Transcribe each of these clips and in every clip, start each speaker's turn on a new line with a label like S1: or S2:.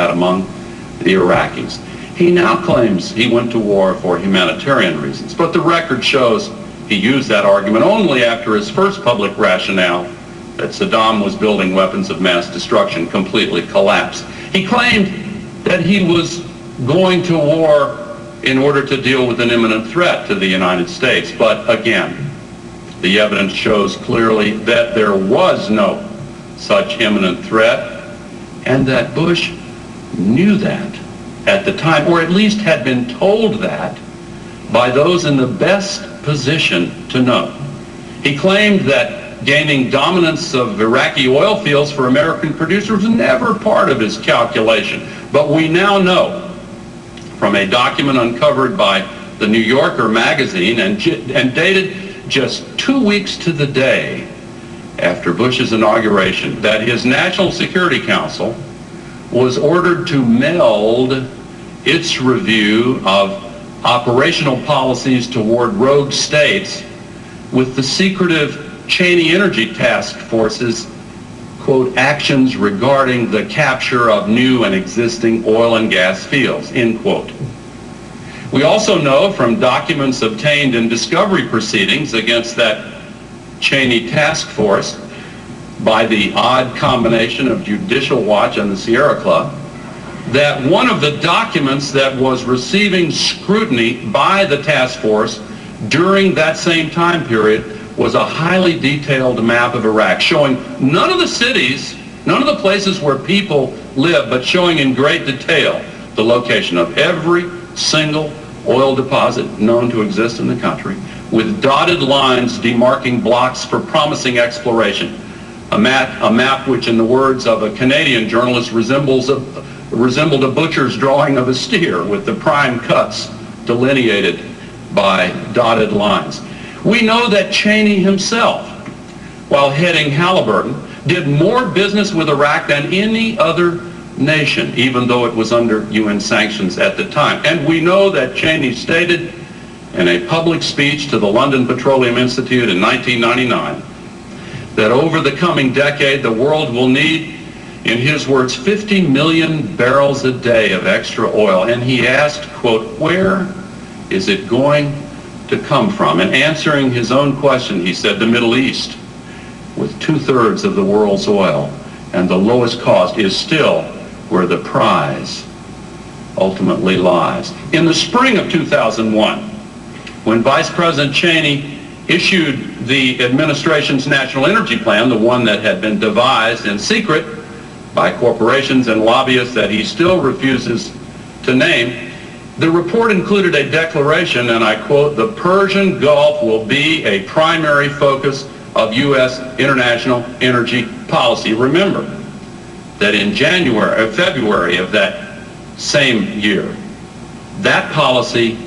S1: that among the Iraqis. He now claims he went to war for humanitarian reasons, but the record shows he used that argument only after his first public rationale that Saddam was building weapons of mass destruction completely collapsed. He claimed that he was going to war in order to deal with an imminent threat to the United States. But again, the evidence shows clearly that there was no such imminent threat, and that Bush knew that at the time, or at least had been told that by those in the best position to know. He claimed that gaining dominance of Iraqi oil fields for American producers was never part of his calculation. But we now know from a document uncovered by the New Yorker magazine and dated just 2 weeks to the day after Bush's inauguration that his National Security Council was ordered to meld its review of operational policies toward rogue states with the secretive Cheney Energy Task Force's, quote, actions regarding the capture of new and existing oil and gas fields, end quote. We also know from documents obtained in discovery proceedings against that Cheney Task Force by the odd combination of Judicial Watch and the Sierra Club, that one of the documents that was receiving scrutiny by the task force during that same time period was a highly detailed map of Iraq showing none of the cities, none of the places where people live, but showing in great detail the location of every single oil deposit known to exist in the country, with dotted lines demarking blocks for promising exploration. A map which, in the words of a Canadian journalist, resembled a butcher's drawing of a steer with the prime cuts delineated by dotted lines. We know that Cheney himself, while heading Halliburton, did more business with Iraq than any other nation, even though it was under UN sanctions at the time. And we know that Cheney stated in a public speech to the London Petroleum Institute in 1999 that over the coming decade, the world will need, in his words, 50 million barrels a day of extra oil. And he asked, quote, where is it going to come from? And answering his own question, he said, the Middle East, with 2/3 of the world's oil and the lowest cost, is still where the prize ultimately lies. In the spring of 2001, when Vice President Cheney issued the administration's National Energy Plan, the one that had been devised in secret by corporations and lobbyists that he still refuses to name, the report included a declaration, and I quote, "The Persian Gulf will be a primary focus of U.S. international energy policy." Remember that in February of that same year, that policy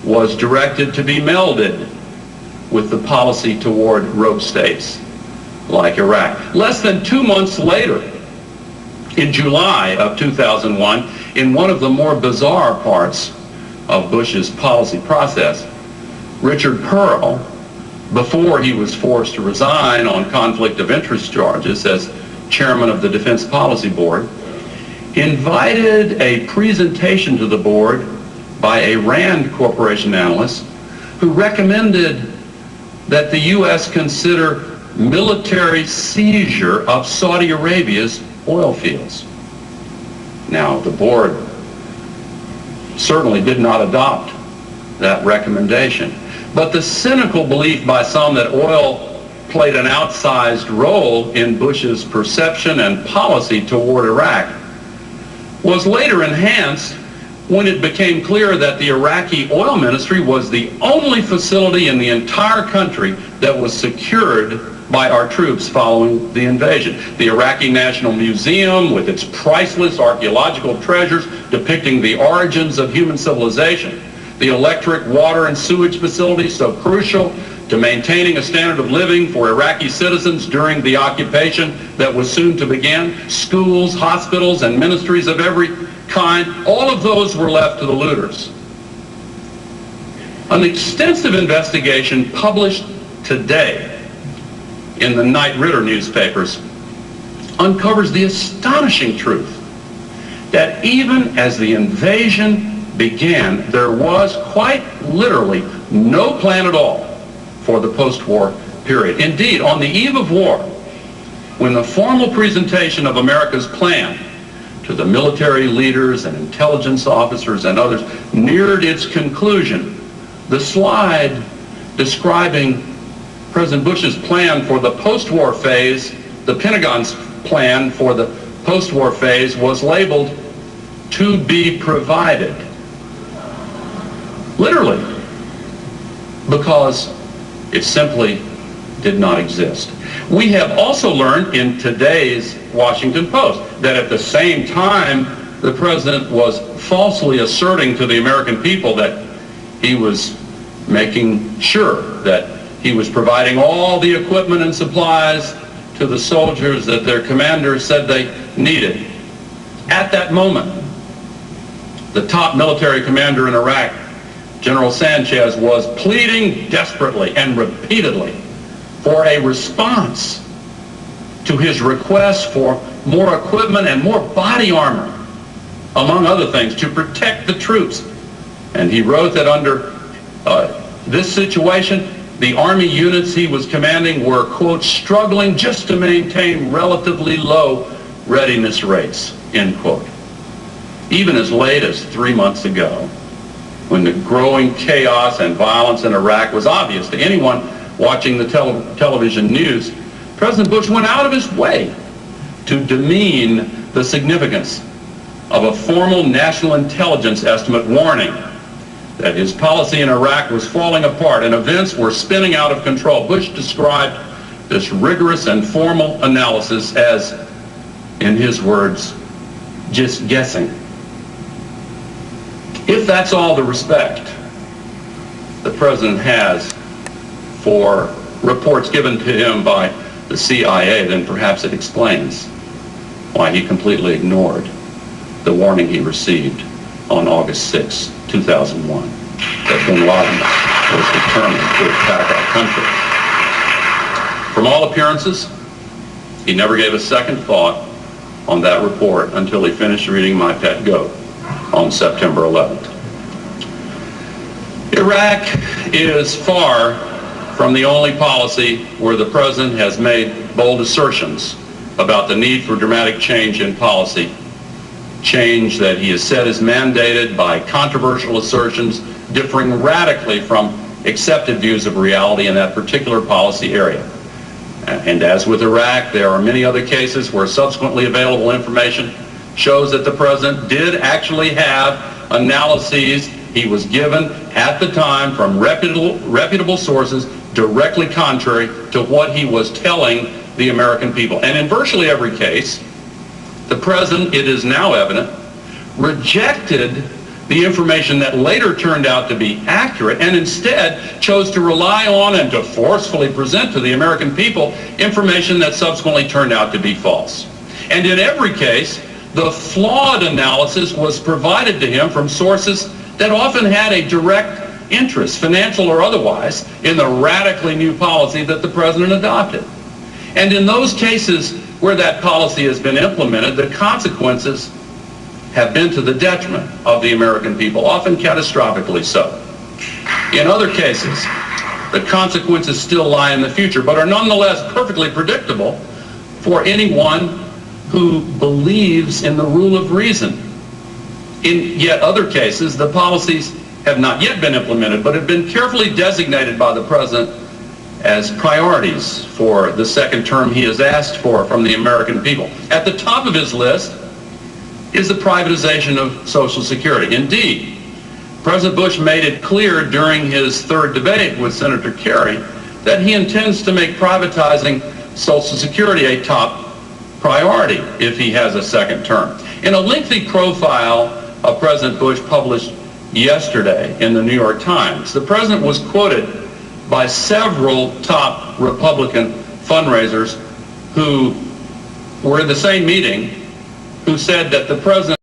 S1: was directed to be melded with the policy toward rogue states like Iraq. Less than 2 months later, in July of 2001, in one of the more bizarre parts of Bush's policy process, Richard Pearl, before he was forced to resign on conflict of interest charges as chairman of the Defense Policy Board, invited a presentation to the board by a Rand Corporation analyst who recommended that the U.S. consider military seizure of Saudi Arabia's oil fields. Now, the board certainly did not adopt that recommendation, but the cynical belief by some that oil played an outsized role in Bush's perception and policy toward Iraq was later enhanced when it became clear that the Iraqi oil ministry was the only facility in the entire country that was secured by our troops following the invasion. The Iraqi National Museum, with its priceless archaeological treasures depicting the origins of human civilization, the electric, water, and sewage facilities so crucial to maintaining a standard of living for Iraqi citizens during the occupation that was soon to begin, schools, hospitals, and ministries of every kind, all of those were left to the looters. An extensive investigation published today in the Knight Ridder newspapers uncovers the astonishing truth that even as the invasion began, there was quite literally no plan at all for the post-war period. Indeed, on the eve of war, when the formal presentation of America's plan to the military leaders and intelligence officers and others neared its conclusion, the slide describing President Bush's plan for the post-war phase, the Pentagon's plan for the post-war phase, was labeled "to be provided." Literally, because it simply did not exist. We have also learned in today's Washington Post that at the same time the president was falsely asserting to the American people that he was making sure that he was providing all the equipment and supplies to the soldiers that their commanders said they needed. At that moment, the top military commander in Iraq, General Sanchez, was pleading desperately and repeatedly for a response to his request for more equipment and more body armor, among other things, to protect the troops. And he wrote that under this situation, the Army units he was commanding were, quote, struggling just to maintain relatively low readiness rates, end quote. Even as late as 3 months ago, when the growing chaos and violence in Iraq was obvious to anyone watching the television news, President Bush went out of his way to demean the significance of a formal national intelligence estimate warning that his policy in Iraq was falling apart and events were spinning out of control. Bush described this rigorous and formal analysis as, in his words, just guessing. If that's all the respect the president has for reports given to him by the CIA, then perhaps it explains why he completely ignored the warning he received on August 6, 2001, that bin Laden was determined to attack our country. From all appearances, he never gave a second thought on that report until he finished reading My Pet Goat on September 11th. Iraq is far from the only policy where the president has made bold assertions about the need for dramatic change in policy, change that he has said is mandated by controversial assertions differing radically from accepted views of reality in that particular policy area. And as with Iraq, there are many other cases where subsequently available information shows that the president did actually have analyses he was given at the time from reputable sources directly contrary to what he was telling the American people. And in virtually every case, the president, it is now evident, rejected the information that later turned out to be accurate and instead chose to rely on and to forcefully present to the American people information that subsequently turned out to be false. And in every case, the flawed analysis was provided to him from sources that often had a direct interest, financial or otherwise, in the radically new policy that the president adopted. And in those cases where that policy has been implemented, the consequences have been to the detriment of the American people, often catastrophically so. In other cases, the consequences still lie in the future, but are nonetheless perfectly predictable for anyone who believes in the rule of reason. In yet other cases, the policies have not yet been implemented, but have been carefully designated by the president as priorities for the second term he has asked for from the American people. At the top of his list is the privatization of Social Security. Indeed, President Bush made it clear during his third debate with Senator Kerry that he intends to make privatizing Social Security a top priority if he has a second term. In a lengthy profile of President Bush published yesterday in the New York Times, the president was quoted by several top Republican fundraisers who were in the same meeting, who said that the president